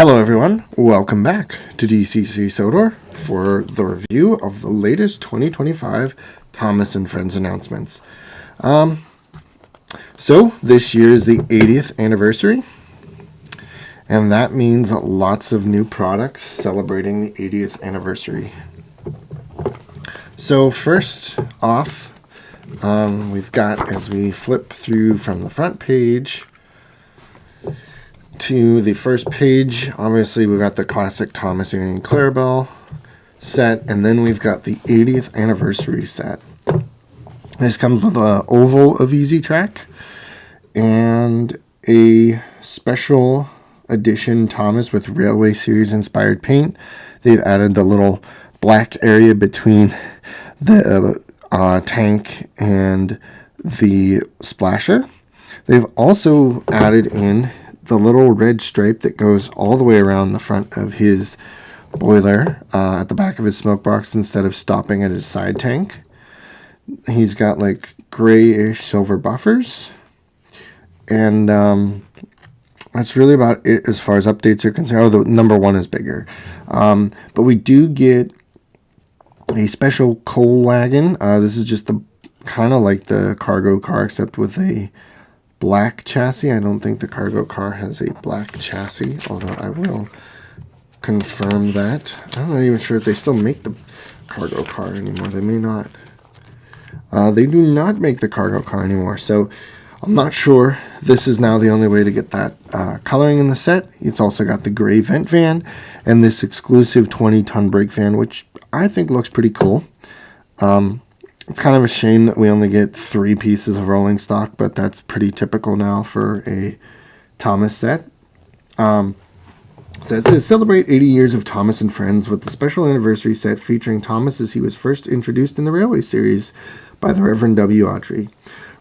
Hello everyone, welcome back to DCC Sodor for the review of the latest 2025 Thomas & Friends announcements. So this year is the 80th anniversary, and that means lots of new products celebrating the 80th anniversary. So first off, we've got, as we flip through from the front page to the first page, obviously we've got the classic Thomas and Clarabelle set, and then we've got the 80th anniversary set. This comes with an oval of Easy Track and a special edition Thomas with Railway Series inspired paint. They've added the little black area between the tank and the splasher. They've also added in the little red stripe that goes all the way around the front of his boiler at the back of his smoke box instead of stopping at his side tank. He's got like grayish silver buffers, and that's really about it as far as updates are concerned. Oh, the number one is bigger, but we do get a special coal wagon. This is just the kind of like the cargo car except with a black chassis. I don't think the cargo car has a black chassis, although I will confirm that. I'm not even sure if they still make the cargo car anymore. They may not. They do not make the cargo car anymore, so I'm not sure. This is now the only way to get that coloring in the set. It's also got the gray vent van and this exclusive 20-ton brake van, which I think looks pretty cool. It's kind of a shame that we only get 3 pieces of rolling stock, but that's pretty typical now for a Thomas set. So it says, celebrate 80 years of Thomas and Friends with the special anniversary set featuring Thomas as he was first introduced in the Railway Series by the Reverend W. Autry.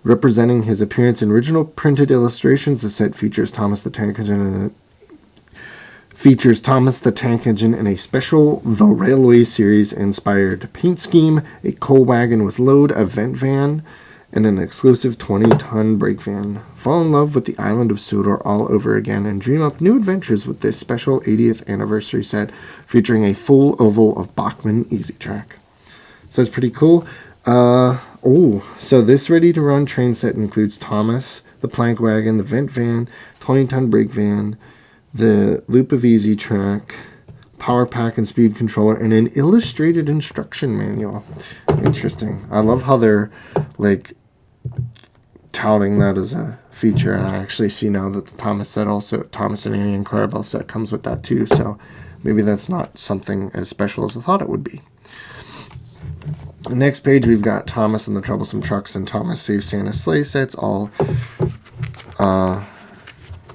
Representing his appearance in original printed illustrations, the set features Thomas the Tank Engine in a special The Railway Series inspired paint scheme, a coal wagon with load, a vent van, and an exclusive 20-ton brake van. Fall in love with the island of Sodor all over again and dream up new adventures with this special 80th anniversary set featuring a full oval of Bachmann Easy Track. So it's pretty cool. So this ready-to-run train set includes Thomas, the plank wagon, the vent van, 20-ton brake van, the loop of Easy Track, power pack and speed controller, and an illustrated instruction manual. Interesting. I love how they're like touting that as a feature, and I actually see now that the Thomas set also, Thomas and Clarabelle set comes with that too, so maybe that's not something as special as I thought it would be. The next page, we've got Thomas and the Troublesome Trucks and Thomas Save Santa sleigh sets, all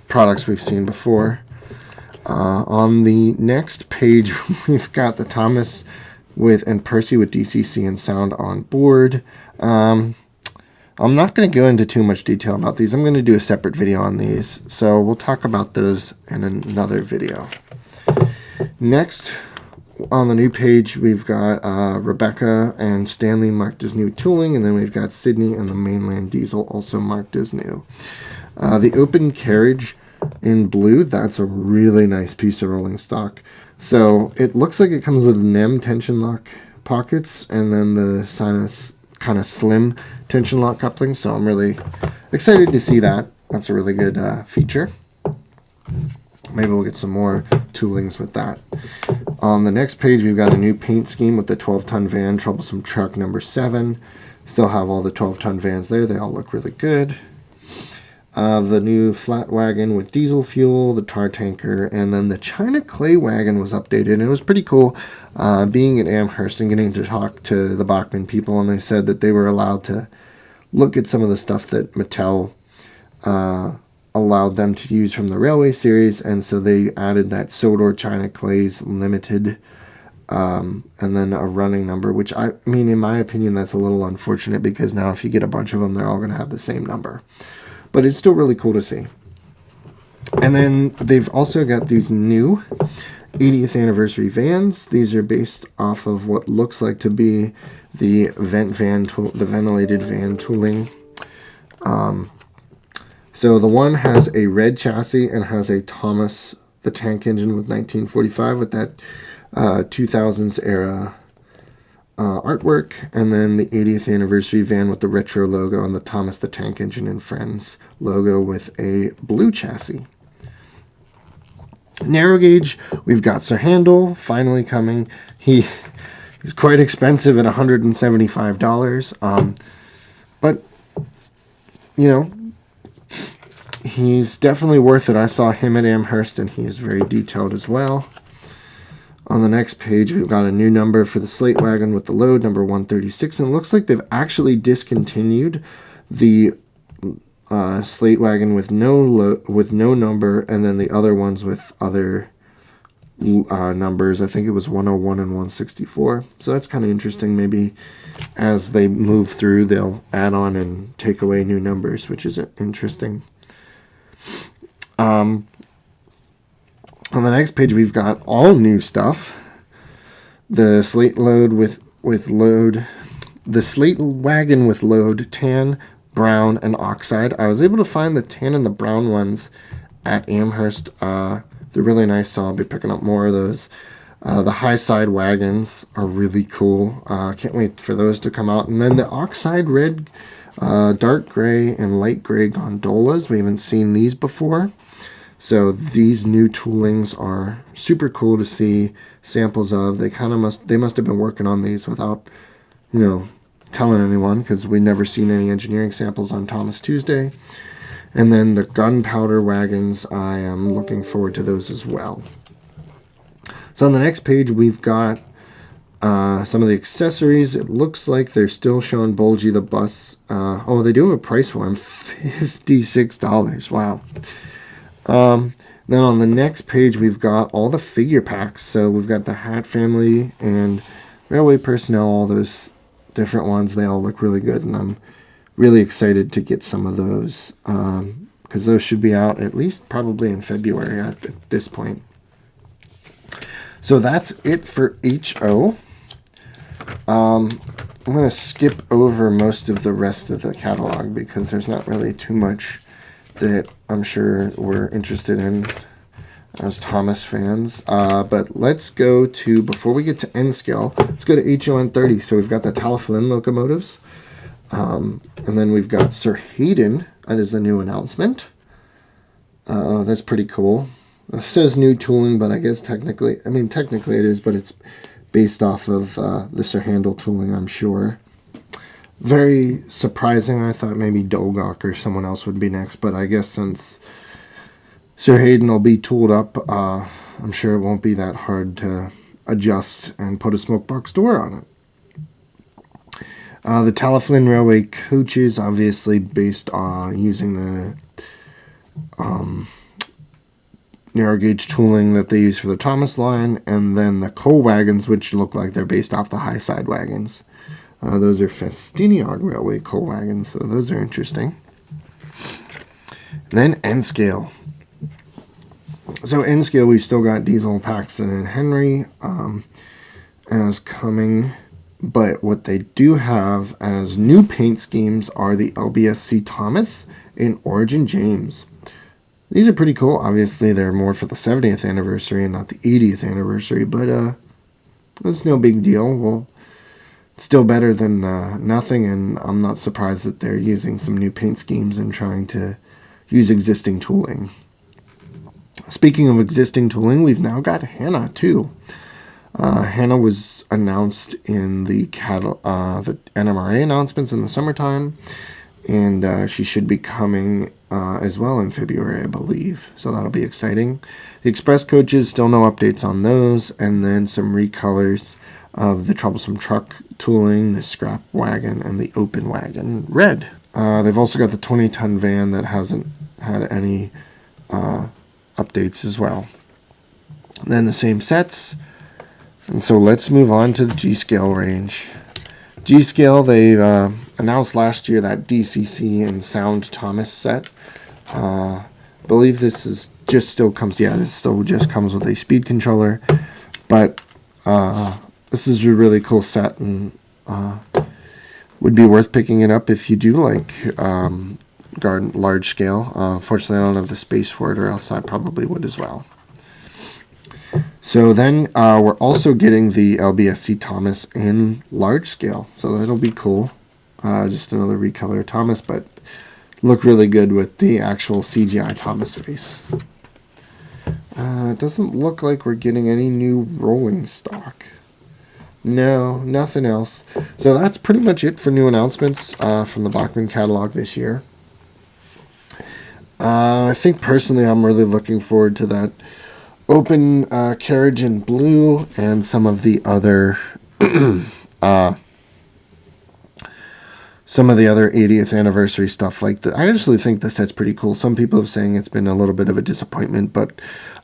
products we've seen before. On the next page, we've got the Thomas and Percy with DCC and sound on board. I'm not going to go into too much detail about these. I'm going to do a separate video on these, so we'll talk about those in another video. Next, on the new page, we've got Rebecca and Stanley marked as new tooling, and then we've got Sydney and the Mainland Diesel also marked as new. The open carriage in blue, that's a really nice piece of rolling stock. So it looks like it comes with NEM tension lock pockets and then the kind of slim tension lock coupling, so I'm really excited to see that. That's a really good feature. Maybe we'll get some more toolings with that. On the next page, we've got a new paint scheme with the 12-ton van, Troublesome Truck number 7. Still have all the 12-ton vans there. They all look really good. The new flat wagon with diesel fuel, the tar tanker, and then the China clay wagon was updated. And it was pretty cool being at Amherst and getting to talk to the Bachmann people, and they said that they were allowed to look at some of the stuff that Mattel allowed them to use from the Railway Series, and so they added that Sodor China Clays Limited, and then a running number, which I mean, in my opinion, that's a little unfortunate because now if you get a bunch of them, they're all going to have the same number. But it's still really cool to see. And then they've also got these new 80th anniversary vans. These are based off of what looks like to be the the ventilated van tooling. So the one has a red chassis and has a Thomas the tank engine with 1945 with that 2000s era artwork, and then the 80th anniversary van with the retro logo and the Thomas the Tank Engine and Friends logo with a blue chassis. Narrow gauge, we've got Sir Handel finally coming. He's quite expensive at $175, but you know, he's definitely worth it. I saw him at Amherst, and he's very detailed as well. On the next page, we've got a new number for the slate wagon with the load, number 136, and it looks like they've actually discontinued the slate wagon with no number, and then the other ones with other numbers. I think it was 101 and 164. So that's kind of interesting. Maybe as they move through, they'll add on and take away new numbers, which is interesting. On the next page, we've got all new stuff. The slate load with load, the slate wagon with load, tan, brown, and oxide. I was able to find the tan and the brown ones at Amherst. They're really nice, so I'll be picking up more of those. The high side wagons are really cool. Can't wait for those to come out. And then the oxide red, dark gray, and light gray gondolas. We haven't seen these before. So these new toolings are super cool to see samples of. They must have been working on these without, telling anyone, because we never seen any engineering samples on Thomas Tuesday. And then the gunpowder wagons, I am looking forward to those as well. So on the next page, we've got some of the accessories. It looks like they're still showing Bulgy the bus. They do have a price for them, $56. Wow. Then on the next page, we've got all the figure packs. So we've got the Hat Family and Railway Personnel, all those different ones. They all look really good, and I'm really excited to get some of those, because those should be out at least probably in February at this point. So that's it for HO. I'm going to skip over most of the rest of the catalog because there's not really too much that I'm sure we're interested in as Thomas fans. But let's go to, before we get to N scale, let's go to HON 30. So we've got the Taliflin locomotives. And then we've got Sir Hayden. That is a new announcement. That's pretty cool. It says new tooling, but I guess technically it is, but it's based off of the Sir Handel tooling, I'm sure. Very surprising. I thought maybe Dolgok or someone else would be next, but I guess since Sir Hayden will be tooled up, I'm sure it won't be that hard to adjust and put a smoke box door on it. The Taliflin Railway coaches, obviously based on using the narrow gauge tooling that they use for the Thomas line, and then the coal wagons, which look like they're based off the high side wagons. Those are Festiniog Railway coal wagons, so those are interesting. And then N scale. So N scale, we've still got Diesel, Paxton, and Henry as coming. But what they do have as new paint schemes are the LBSC Thomas and Origin James. These are pretty cool. Obviously, they're more for the 70th anniversary and not the 80th anniversary, but that's no big deal. Well, it's still better than nothing, and I'm not surprised that they're using some new paint schemes and trying to use existing tooling. Speaking of existing tooling, we've now got Hannah, too. Hannah was announced in the NMRA announcements in the summertime, and she should be coming as well in February, I believe. So that'll be exciting. The express coaches, still no updates on those, and then some recolors of the troublesome truck tooling, the scrap wagon, and the open wagon red. They've also got the 20-ton van that hasn't had any updates as well. And then the same sets. And so let's move on to the G-scale range. G-scale, they announced last year that DCC and Sound Thomas set. I believe this is just still comes, this still just comes with a speed controller. But this is a really cool set, and would be worth picking it up if you do like large scale. Fortunately, I don't have the space for it, or else I probably would as well. So then we're also getting the LBSC Thomas in large scale. So that'll be cool. Just another recolor Thomas, but look really good with the actual CGI Thomas face. It doesn't look like we're getting any new rolling stock. No, nothing else. So that's pretty much it for new announcements from the Bachmann catalog this year. I think personally I'm really looking forward to that open carriage in blue and some of the other 80th anniversary stuff like that. I actually think the set's pretty cool. Some people have saying it's been a little bit of a disappointment, but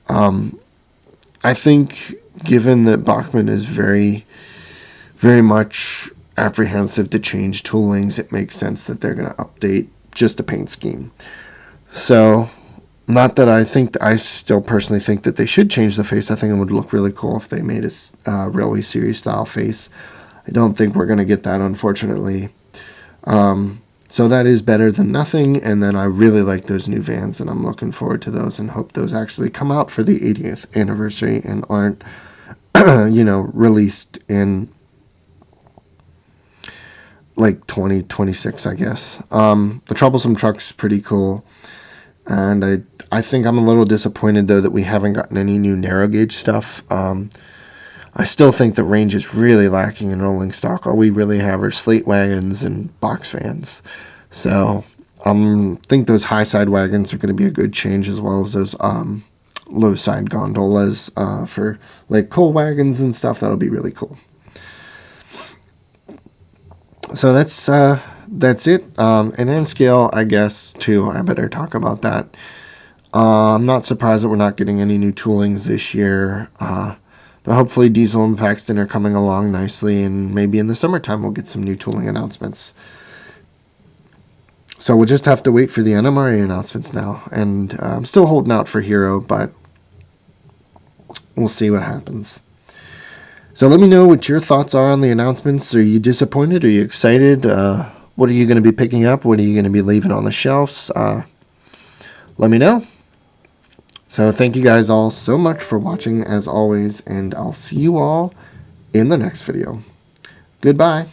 I think given that Bachmann is very, very much apprehensive to change toolings, it makes sense that they're going to update just the paint scheme. So, not that I still personally think that they should change the face. I think it would look really cool if they made a Railway Series style face. I don't think we're going to get that, unfortunately. So that is better than nothing, and then I really like those new vans, and I'm looking forward to those and hope those actually come out for the 80th anniversary and aren't, released in like 2026, I guess. The Troublesome Truck's pretty cool, and I think I'm a little disappointed, though, that we haven't gotten any new narrow gauge stuff. I still think the range is really lacking in rolling stock. All we really have are slate wagons and box vans. So I think those high side wagons are going to be a good change, as well as those low side gondolas for like coal wagons and stuff. That'll be really cool. So that's it. And N scale, I guess, too. I better talk about that. I'm not surprised that we're not getting any new toolings this year. But hopefully Diesel and Paxton are coming along nicely, and maybe in the summertime we'll get some new tooling announcements. So we'll just have to wait for the NMRA announcements now. And I'm still holding out for Hero, but we'll see what happens. So let me know what your thoughts are on the announcements. Are you disappointed? Are you excited? What are you going to be picking up? What are you going to be leaving on the shelves? Let me know. So thank you guys all so much for watching, as always, and I'll see you all in the next video. Goodbye.